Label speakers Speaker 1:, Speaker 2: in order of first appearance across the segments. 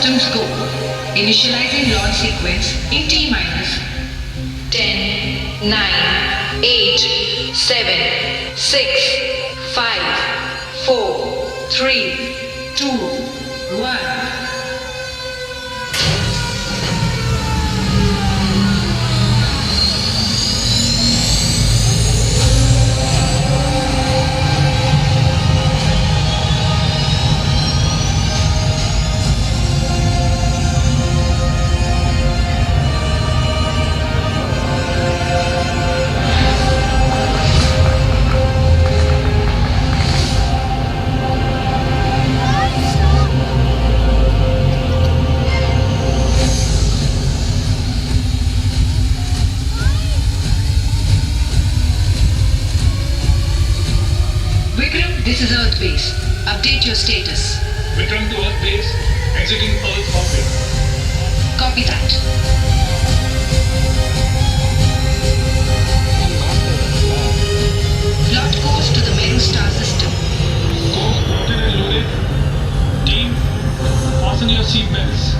Speaker 1: systems go. Initializing launch sequence in T minus 10, 9, 8, 7, 6, 5, 4, 3, 2, 1. This is Earth base. Update your status.
Speaker 2: Return to Earth base. Exiting Earth orbit.
Speaker 1: Copy that. Plot course to the Meru star system.
Speaker 2: Course plotted and loaded. Team, fasten your seat belts.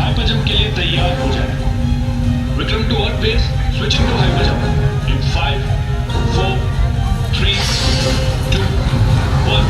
Speaker 2: Hyperjump के लिए तैयार हो जाए. Return to Earth base. Switching to hyperjump. In 5, 4, 3, 2, 1.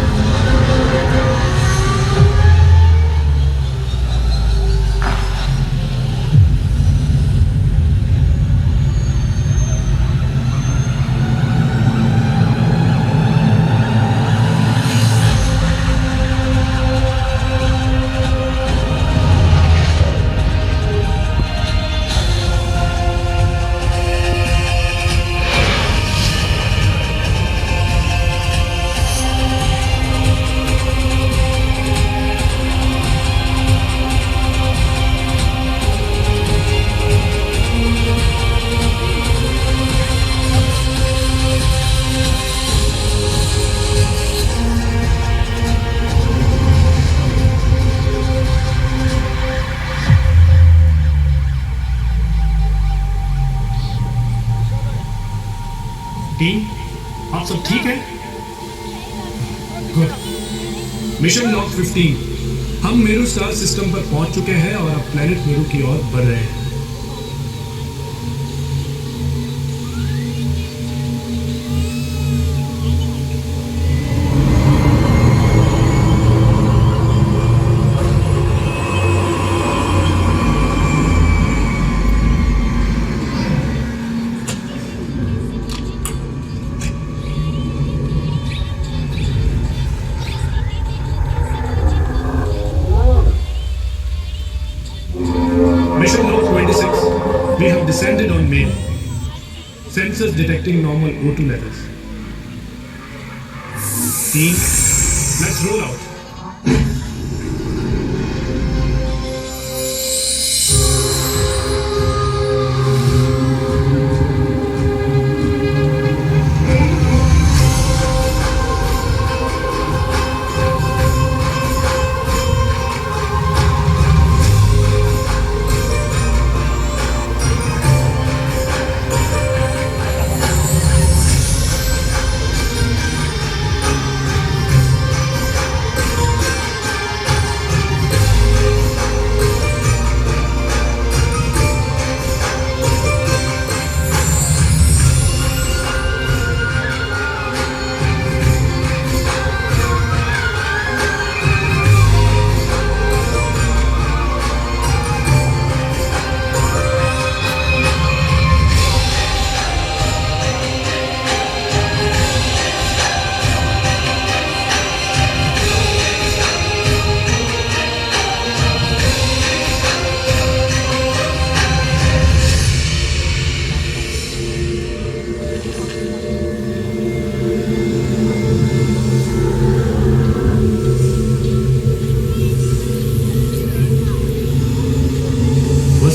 Speaker 3: Team, आप सब ठीक है? Good. Mission log 15, हम मेरू स्टार सिस्टम पर पहुंच चुके हैं और अब प्लेनेट मेरू की ओर बढ़ रहे हैं। Mission Log 26. We have descended on Main. Sensors detecting normal O2 levels. Team, let's roll out.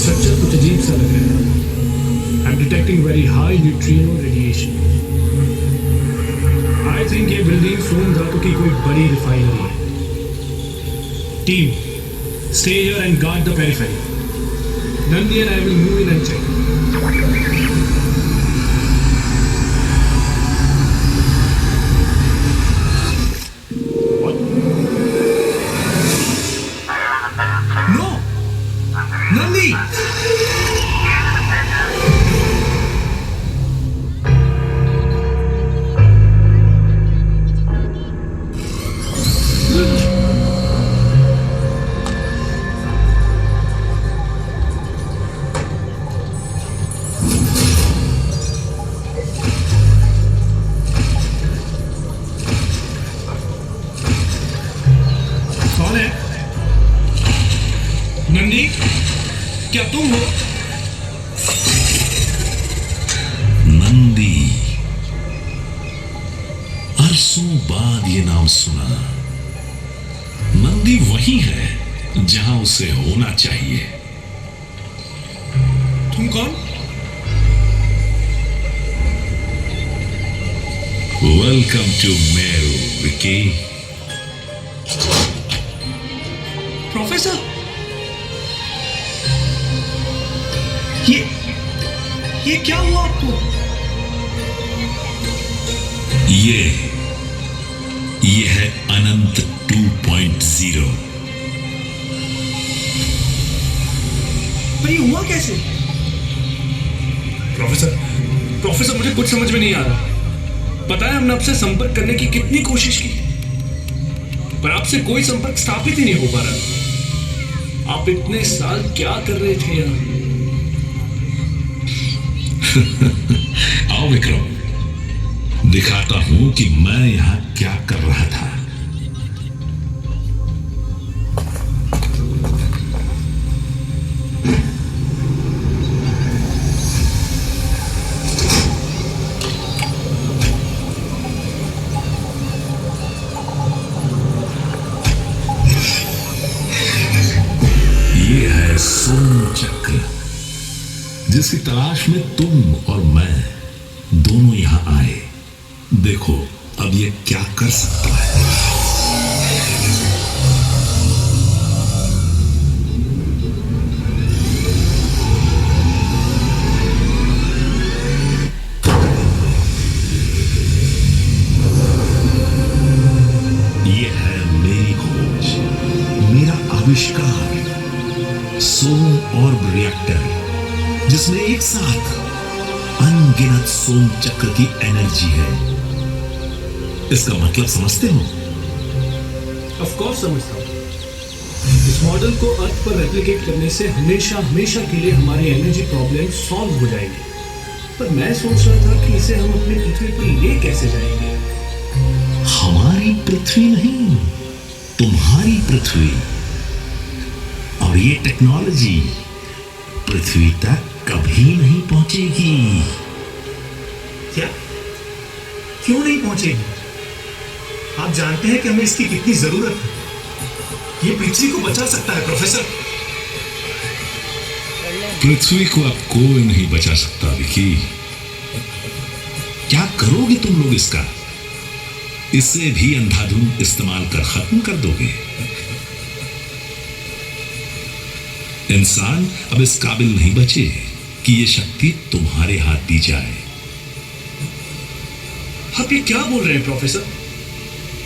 Speaker 3: Structure कुछ अजीब सा लग रहा है। I am detecting very high neutrino radiation. I think ये बिल्डिंग सोन धातु की कोई बड़ी रिफाइनरी है। Team, stay here and guard the periphery. Nandi and I will move in and check. Nandi! कौन है? नंदी, क्या तुम हो?
Speaker 4: नंदी। अरसों बाद ये नाम सुना। नंदी वही है जहां उसे होना चाहिए।
Speaker 3: तुम कौन?
Speaker 4: Welcome to Meru, Vicky.
Speaker 3: Professor, ये क्या हुआ आपको?
Speaker 4: ये है अनंत 2.0।
Speaker 3: पर ये हुआ कैसे? प्रोफेसर मुझे कुछ समझ में नहीं आ रहा। पता है हमने आपसे संपर्क करने की कितनी कोशिश की, पर आपसे कोई संपर्क स्थापित ही नहीं हो पा रहा। आप इतने साल क्या कर रहे थे यहाँ?
Speaker 4: आओ विक्रम, दिखाता हूं कि मैं यहां क्या कर रहा था। ये है सोम चक्र, जिसकी तलाश में तुम और मैं दोनों यहां आए। देखो अब ये क्या कर सकता है। ये है मेरी खोज, मेरा आविष्कार, सोम ऑर्ब रिएक्टर, जिसमें एक साथ अनगिनत सोम चक्र की एनर्जी है। इसका मतलब समझते हो?
Speaker 3: ऑफ कोर्स समझता हूँ। इस मॉडल को अर्थ पर रेप्लिकेट करने से हमेशा हमेशा के लिए हमारी एनर्जी प्रॉब्लम सॉल्व हो जाएगी। पर मैं सोच रहा था कि इसे हम अपनी पृथ्वी पर ले कैसे जाएंगे।
Speaker 4: हमारी पृथ्वी नहीं, तुम्हारी पृथ्वी। और ये टेक्नोलॉजी पृथ्वी तक कभी नहीं पहुंचेगी।
Speaker 5: क्या? क्यों नहीं पहुंचेगी? आप जानते हैं कि हमें इसकी कितनी जरूरत है। ये पृथ्वी को बचा सकता है प्रोफेसर।
Speaker 4: पृथ्वी को अब कोई नहीं बचा सकता विकी। क्या करोगे तुम लोग इसका? इसे भी अंधाधुंध इस्तेमाल कर खत्म कर दोगे। इंसान अब इस काबिल नहीं बचे कि ये शक्ति तुम्हारे हाथ दी जाए।
Speaker 3: आप ये क्या बोल रहे हैं प्रोफेसर?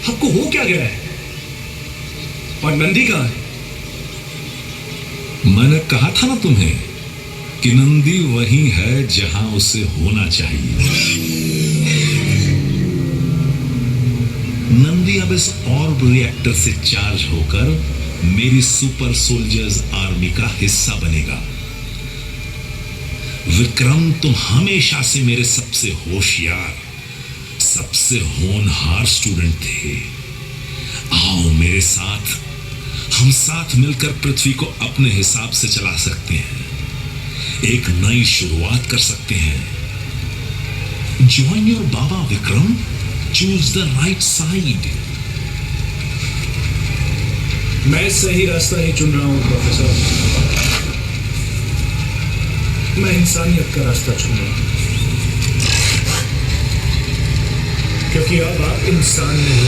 Speaker 3: आपको हो क्या गया है? और नंदी कहां है?
Speaker 4: मैंने कहा था ना तुम्हें कि नंदी वही है जहां उसे होना चाहिए। नंदी अब इस ऑर्ब रिएक्टर से चार्ज होकर मेरी सुपर सोल्जर्स आर्मी का हिस्सा बनेगा। विक्रम, तुम हमेशा से मेरे सबसे होशियार, सबसे होनहार स्टूडेंट थे। आओ मेरे साथ, हम साथ मिलकर पृथ्वी को अपने हिसाब से चला सकते हैं, एक नई शुरुआत कर सकते हैं। Join your Baba Vikram, choose the right side.
Speaker 3: मैं सही रास्ता ही चुन रहा हूं प्रोफेसर। मैं इंसानियत का रास्ता चुन रहा हूं, क्योंकि अब आप इंसान नहीं हो।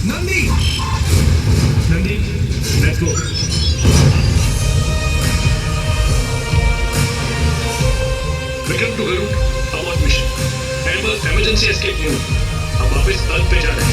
Speaker 5: नंदी!
Speaker 3: Nandi, let's go.
Speaker 2: हम वापस अर्थ पे जा रहे हैं।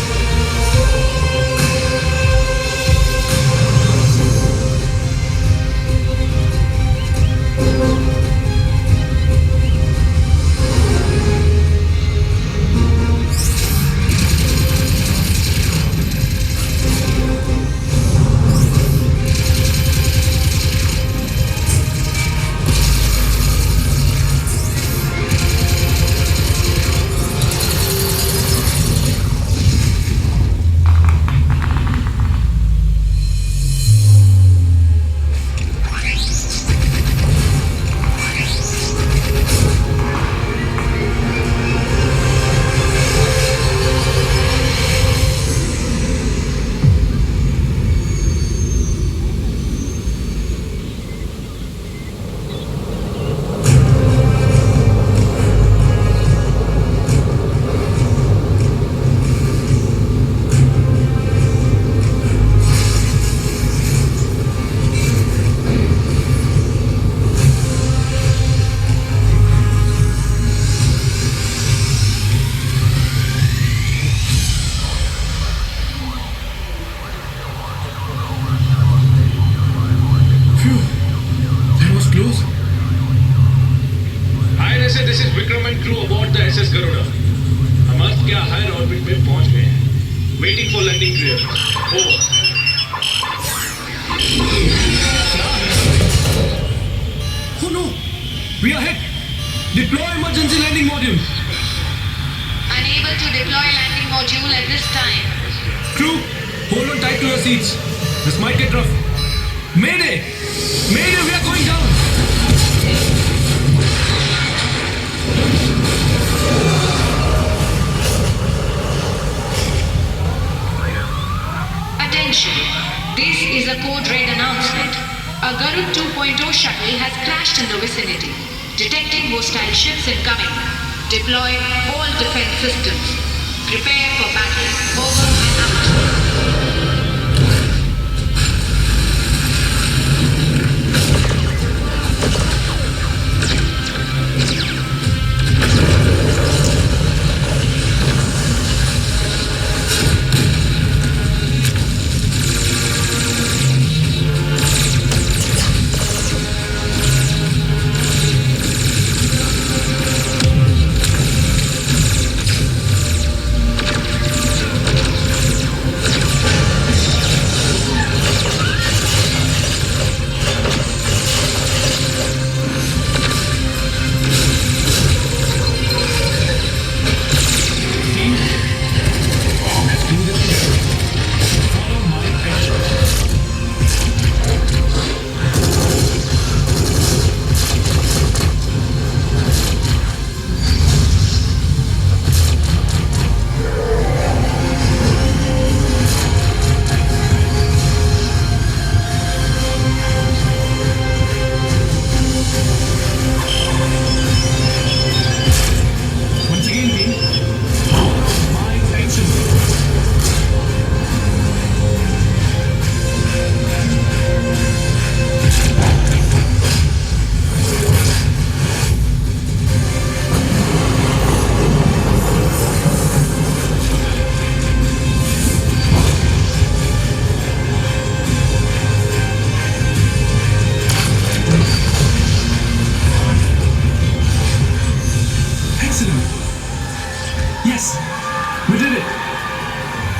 Speaker 3: That was close.
Speaker 2: हाय ऐसे this is Vikram and crew aboard the SS Garuda. हम अर्थ के हायर ऑर्बिट में पहुंच गए हैं। Waiting for landing clearance. Over.
Speaker 3: Oh no! We are hit! Deploy emergency landing module!
Speaker 1: Unable to deploy landing module at this time.
Speaker 3: Crew, hold on tight to your seats. This might get rough. Mayday! Mayday, we are going down!
Speaker 1: Attention! This is a code red announcement. A Garud 2.0 shuttle has crashed in the vicinity. Detecting hostile ships incoming. Deploy all defense systems. Prepare for battle. Over and out.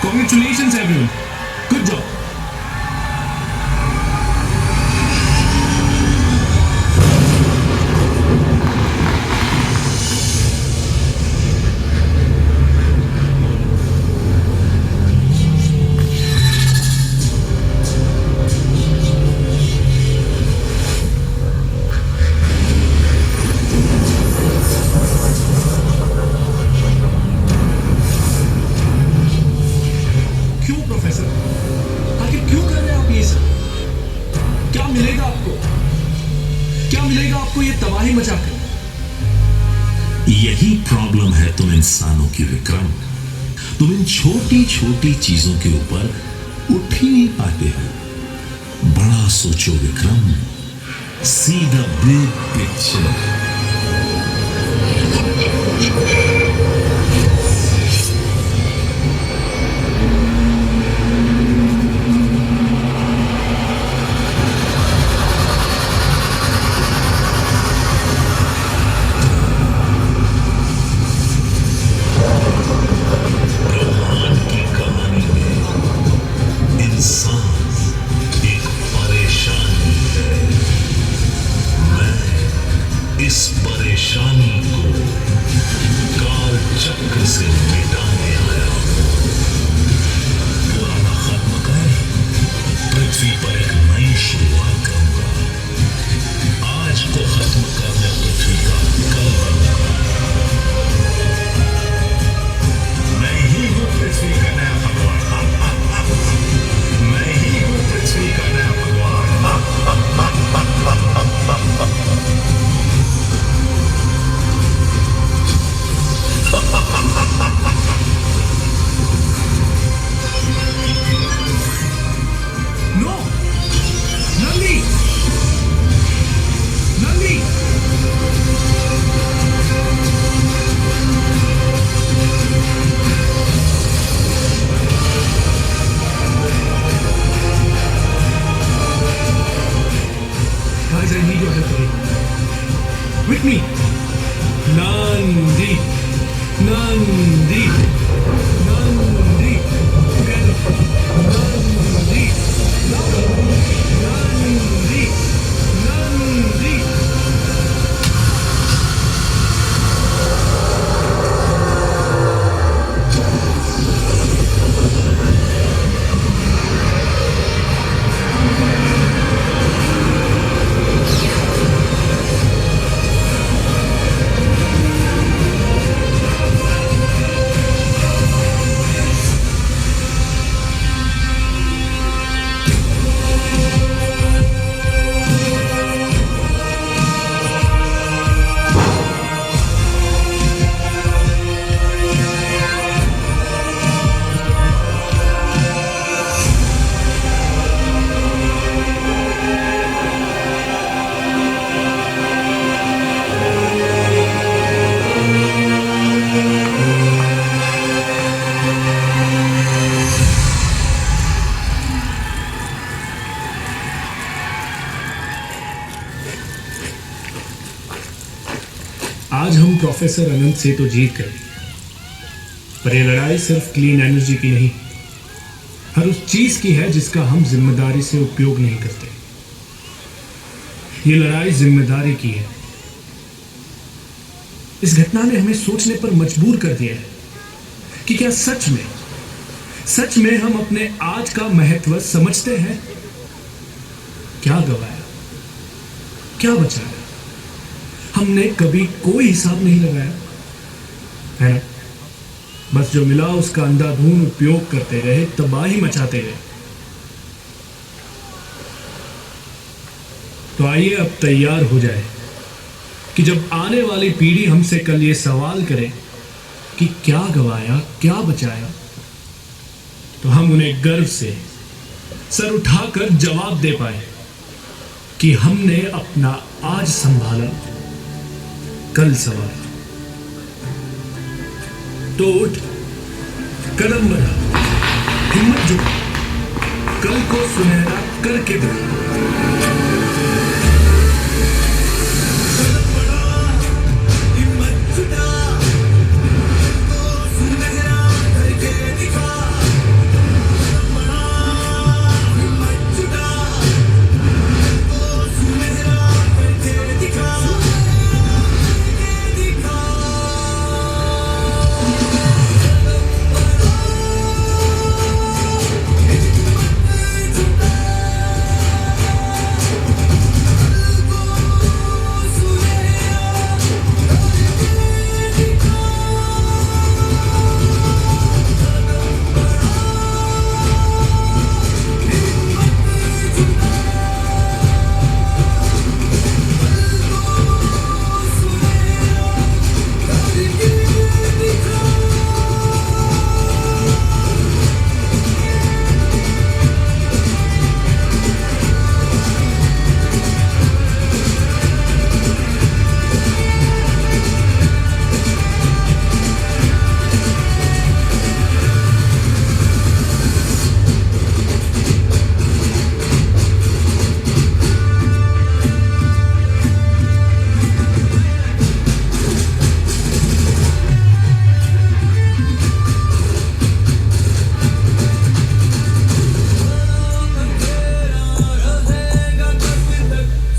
Speaker 3: Congratulations, everyone. Good job. क्यों professor? आखिर क्यों कर रहे हैं आप ये सब? क्या मिलेगा आपको? क्या मिलेगा आपको ये तबाही मचाकर?
Speaker 4: यही प्रॉब्लम है तुम इंसानों की, विक्रम। तुम इन छोटी छोटी चीजों के ऊपर उठ ही नहीं पाते हो। बड़ा सोचो Vikram, see the big picture.
Speaker 3: with me. Nandi, Nandi, Nandi. Together. Nandi, Nandi, Nandi. आज हम प्रोफेसर अनंत से तो जीत गए, पर ये लड़ाई सिर्फ क्लीन एनर्जी की नहीं, हर उस चीज की है जिसका हम जिम्मेदारी से उपयोग नहीं करते। ये लड़ाई जिम्मेदारी की है। इस घटना ने हमें सोचने पर मजबूर कर दिया है कि क्या सच में हम अपने आज का महत्व समझते हैं? क्या गवाया, क्या बचाया, हमने कभी कोई हिसाब नहीं लगाया, है ना? बस जो मिला उसका अंधाधुंध उपयोग करते रहे, तबाही मचाते रहे। तो आइए अब तैयार हो जाए कि जब आने वाली पीढ़ी हमसे कल ये सवाल करे कि क्या गवाया, क्या बचाया, तो हम उन्हें गर्व से सर उठाकर जवाब दे पाए कि हमने अपना आज संभाला, कल सवाल। तो उठ, कदम बढ़ा, हिम्मत जुटा, कल को सुनहरा करके दिखा।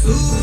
Speaker 3: Ooh.